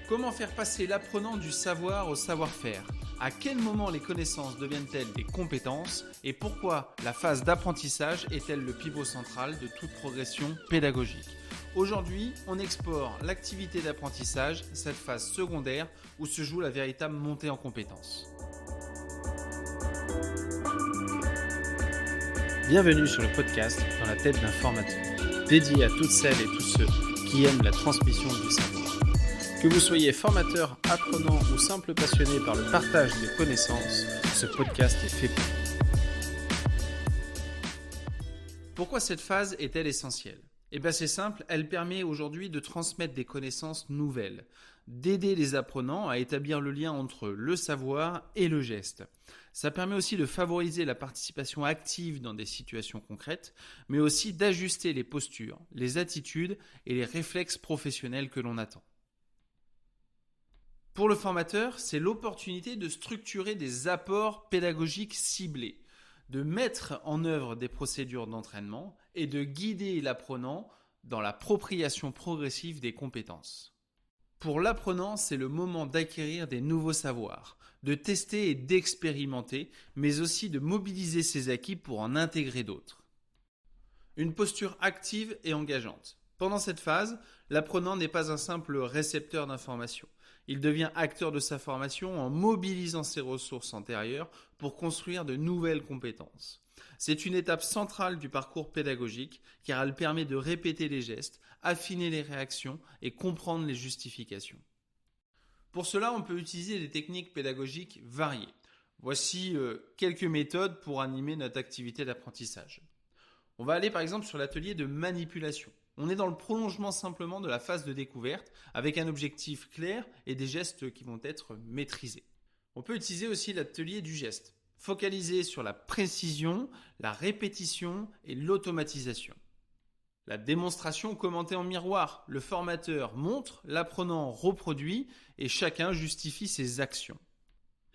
Comment faire passer l'apprenant du savoir au savoir-faire ? À quel moment les connaissances deviennent-elles des compétences ? Et pourquoi la phase d'apprentissage est-elle le pivot central de toute progression pédagogique ? Aujourd'hui, on explore l'activité d'apprentissage, cette phase secondaire où se joue la véritable montée en compétences. Bienvenue sur le podcast Dans la tête d'un formateur, dédié à toutes celles et tous ceux qui aiment la transmission du savoir. Que vous soyez formateur, apprenant ou simple passionné par le partage de connaissances, ce podcast est fait pour vous. Pourquoi cette phase est-elle essentielle ? Eh bien c'est simple, elle permet aujourd'hui de transmettre des connaissances nouvelles, d'aider les apprenants à établir le lien entre le savoir et le geste. Ça permet aussi de favoriser la participation active dans des situations concrètes, mais aussi d'ajuster les postures, les attitudes et les réflexes professionnels que l'on attend. Pour le formateur, c'est l'opportunité de structurer des apports pédagogiques ciblés, de mettre en œuvre des procédures d'entraînement et de guider l'apprenant dans l'appropriation progressive des compétences. Pour l'apprenant, c'est le moment d'acquérir des nouveaux savoirs, de tester et d'expérimenter, mais aussi de mobiliser ses acquis pour en intégrer d'autres. Une posture active et engageante. Pendant cette phase, l'apprenant n'est pas un simple récepteur d'informations. Il devient acteur de sa formation en mobilisant ses ressources antérieures pour construire de nouvelles compétences. C'est une étape centrale du parcours pédagogique car elle permet de répéter les gestes, affiner les réactions et comprendre les justifications. Pour cela, on peut utiliser des techniques pédagogiques variées. Voici quelques méthodes pour animer notre activité d'apprentissage. On va aller par exemple sur l'atelier de manipulation. On est dans le prolongement simplement de la phase de découverte avec un objectif clair et des gestes qui vont être maîtrisés. On peut utiliser aussi l'atelier du geste, focalisé sur la précision, la répétition et l'automatisation. La démonstration commentée en miroir, le formateur montre, l'apprenant reproduit et chacun justifie ses actions.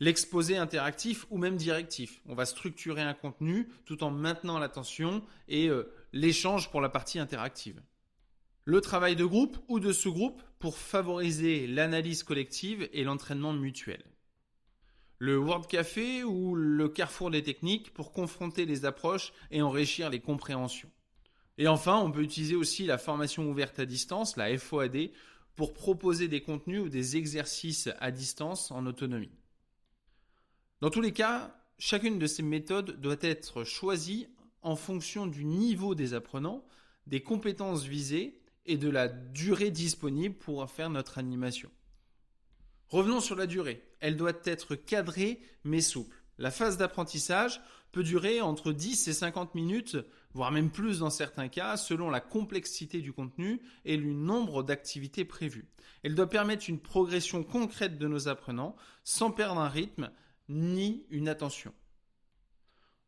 L'exposé interactif ou même directif. On va structurer un contenu tout en maintenant l'attention et l'échange pour la partie interactive. Le travail de groupe ou de sous-groupe pour favoriser l'analyse collective et l'entraînement mutuel. Le Word Café ou le carrefour des techniques pour confronter les approches et enrichir les compréhensions. Et enfin, on peut utiliser aussi la formation ouverte à distance, la FOAD, pour proposer des contenus ou des exercices à distance en autonomie. Dans tous les cas, chacune de ces méthodes doit être choisie en fonction du niveau des apprenants, des compétences visées et de la durée disponible pour faire notre animation. Revenons sur la durée. Elle doit être cadrée mais souple. La phase d'apprentissage peut durer entre 10 et 50 minutes, voire même plus dans certains cas, selon la complexité du contenu et le nombre d'activités prévues. Elle doit permettre une progression concrète de nos apprenants sans perdre un rythme ni une attention.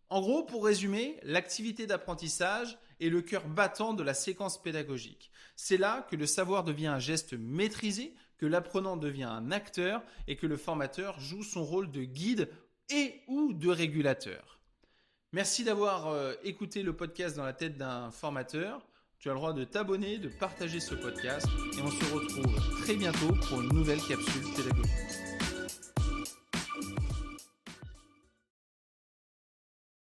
En gros, pour résumer, l'activité d'apprentissage est le cœur battant de la séquence pédagogique. C'est là que le savoir devient un geste maîtrisé, que l'apprenant devient un acteur et que le formateur joue son rôle de guide et ou de régulateur. Merci d'avoir écouté le podcast Dans la tête d'un formateur. Tu as le droit de t'abonner, de partager ce podcast et on se retrouve très bientôt pour une nouvelle capsule pédagogique.